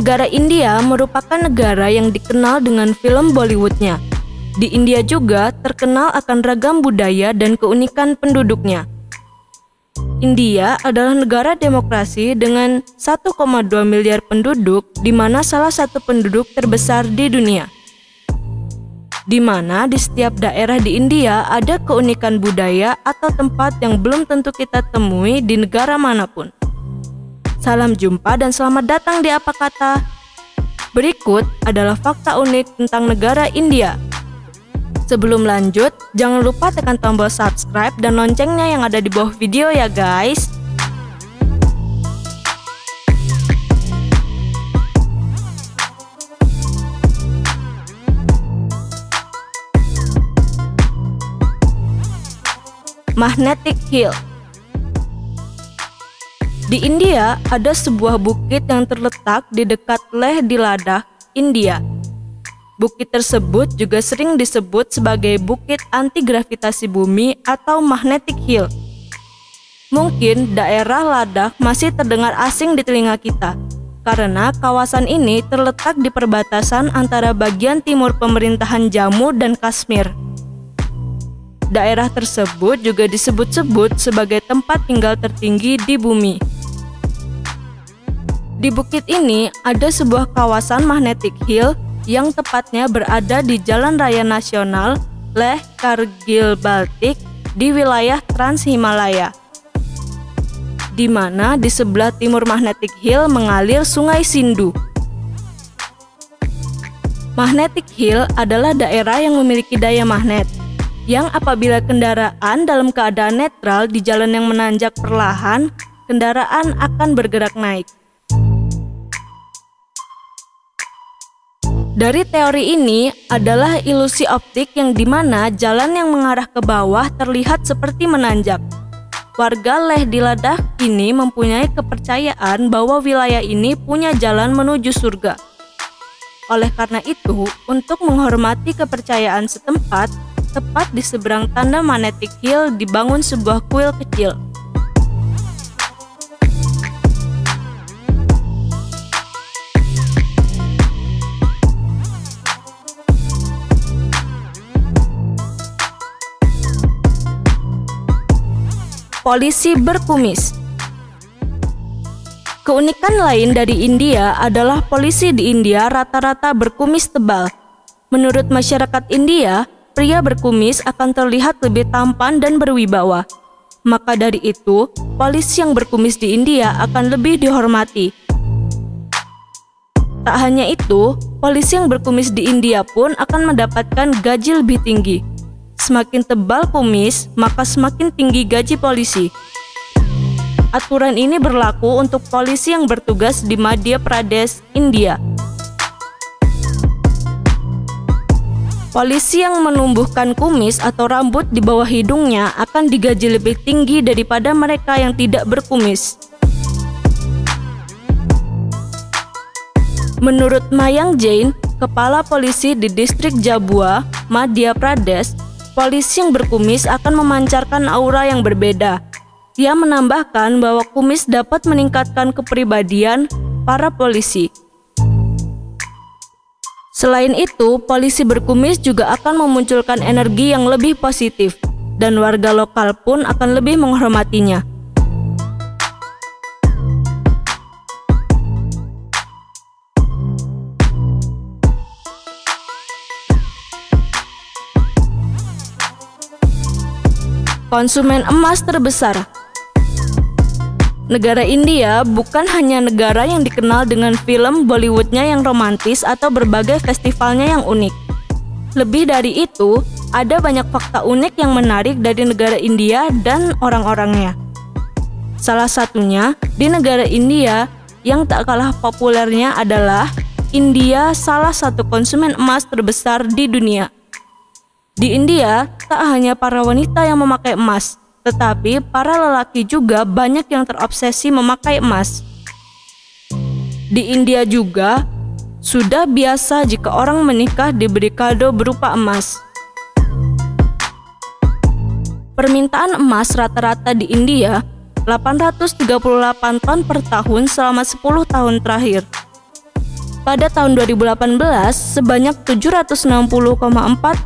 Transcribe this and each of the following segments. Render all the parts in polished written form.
Negara India merupakan negara yang dikenal dengan film Bollywoodnya. Di India juga terkenal akan ragam budaya dan keunikan penduduknya. India adalah negara demokrasi dengan 1,2 miliar penduduk, di mana salah satu penduduk terbesar di dunia. Di mana di setiap daerah di India ada keunikan budaya atau tempat yang belum tentu kita temui di negara manapun. Salam jumpa dan selamat datang di Apa Kata. Berikut adalah fakta unik tentang negara India. Sebelum lanjut, jangan lupa tekan tombol subscribe dan loncengnya yang ada di bawah video ya guys. Magnetic Hill. Di India ada sebuah bukit yang terletak di dekat Leh di Ladakh, India. Bukit tersebut juga sering disebut sebagai Bukit Anti Gravitasi Bumi atau Magnetic Hill. Mungkin daerah Ladakh masih terdengar asing di telinga kita, karena kawasan ini terletak di perbatasan antara bagian timur pemerintahan Jammu dan Kashmir. Daerah tersebut juga disebut-sebut sebagai tempat tinggal tertinggi di bumi. Di bukit ini ada sebuah kawasan Magnetic Hill yang tepatnya berada di Jalan Raya Nasional Leh Kargil Baltik di wilayah Trans Himalaya, di mana di sebelah timur Magnetic Hill mengalir Sungai Sindhu. Magnetic Hill adalah daerah yang memiliki daya magnet, yang apabila kendaraan dalam keadaan netral di jalan yang menanjak perlahan, kendaraan akan bergerak naik. Dari teori ini adalah ilusi optik yang dimana jalan yang mengarah ke bawah terlihat seperti menanjak. Warga Leh di Ladakh ini mempunyai kepercayaan bahwa wilayah ini punya jalan menuju surga. Oleh karena itu, untuk menghormati kepercayaan setempat, tepat di seberang tanda Magnetic Hill dibangun sebuah kuil kecil. Polisi berkumis. Keunikan lain dari India adalah polisi di India rata-rata berkumis tebal. Menurut masyarakat India, pria berkumis akan terlihat lebih tampan dan berwibawa. Maka dari itu, polisi yang berkumis di India akan lebih dihormati. Tak hanya itu, polisi yang berkumis di India pun akan mendapatkan gaji lebih tinggi. Semakin tebal kumis, maka semakin tinggi gaji polisi. Aturan ini berlaku untuk polisi yang bertugas di Madhya Pradesh, India. Polisi yang menumbuhkan kumis atau rambut di bawah hidungnya akan digaji lebih tinggi daripada mereka yang tidak berkumis. Menurut Mayang Jain, kepala polisi di distrik Jabua, Madhya Pradesh, polisi yang berkumis akan memancarkan aura yang berbeda. Ia menambahkan bahwa kumis dapat meningkatkan kepribadian para polisi. Selain itu, polisi berkumis juga akan memunculkan energi yang lebih positif, dan warga lokal pun akan lebih menghormatinya. Konsumen emas terbesar. Negara India bukan hanya negara yang dikenal dengan film Bollywoodnya yang romantis atau berbagai festivalnya yang unik. Lebih dari itu, ada banyak fakta unik yang menarik dari negara India dan orang-orangnya. Salah satunya, di negara India yang tak kalah populernya adalah India salah satu konsumen emas terbesar di dunia. Di India, tak hanya para wanita yang memakai emas, tetapi para lelaki juga banyak yang terobsesi memakai emas. Di India juga, sudah biasa jika orang menikah diberi kado berupa emas. Permintaan emas rata-rata di India 838 ton per tahun selama 10 tahun terakhir. Pada tahun 2018, sebanyak 760,4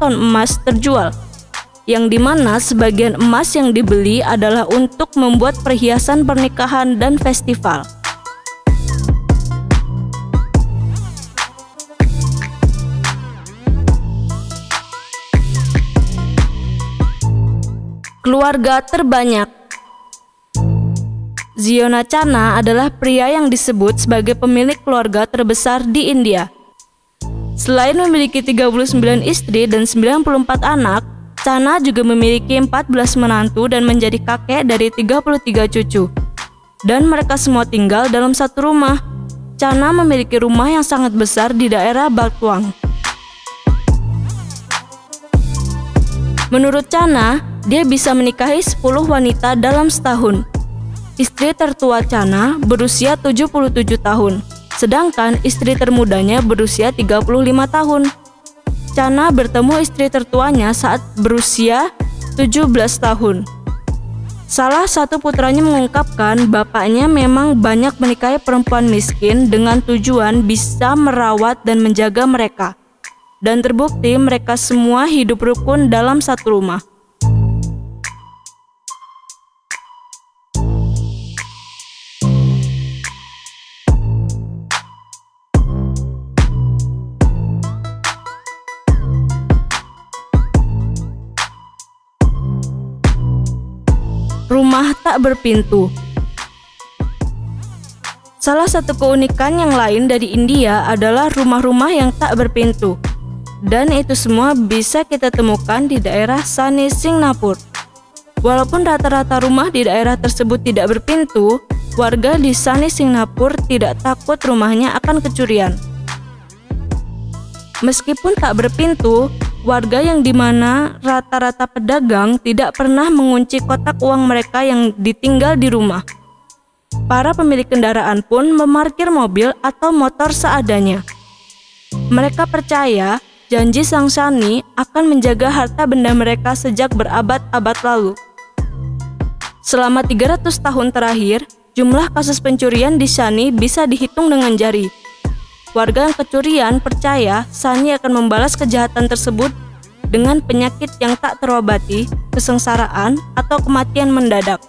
ton emas terjual, yang dimana sebagian emas yang dibeli adalah untuk membuat perhiasan pernikahan dan festival. Keluarga terbanyak. Ziona Chana adalah pria yang disebut sebagai pemilik keluarga terbesar di India. Selain memiliki 39 istri dan 94 anak, Chana juga memiliki 14 menantu dan menjadi kakek dari 33 cucu. Dan mereka semua tinggal dalam satu rumah. Chana memiliki rumah yang sangat besar di daerah Baltwang. Menurut Chana, dia bisa menikahi 10 wanita dalam setahun. Istri tertua Chana berusia 77 tahun, sedangkan istri termudanya berusia 35 tahun. Chana bertemu istri tertuanya saat berusia 17 tahun. Salah satu putranya mengungkapkan bapaknya memang banyak menikahi perempuan miskin dengan tujuan bisa merawat dan menjaga mereka. Dan terbukti mereka semua hidup rukun dalam satu rumah. Rumah tak berpintu. Salah satu keunikan yang lain dari India adalah rumah-rumah yang tak berpintu. Dan itu semua bisa kita temukan di daerah Sani, Singapura. Walaupun rata-rata rumah di daerah tersebut tidak berpintu, warga di Sani, Singapura tidak takut rumahnya akan kecurian. Meskipun tak berpintu, warga yang dimana rata-rata pedagang tidak pernah mengunci kotak uang mereka yang ditinggal di rumah. Para pemilik kendaraan pun memarkir mobil atau motor seadanya. Mereka percaya janji Sang Sani akan menjaga harta benda mereka sejak berabad-abad lalu. Selama 300 tahun terakhir, jumlah kasus pencurian di Sani bisa dihitung dengan jari. Warga yang kecurian percaya Sani akan membalas kejahatan tersebut dengan penyakit yang tak terobati, kesengsaraan, atau kematian mendadak.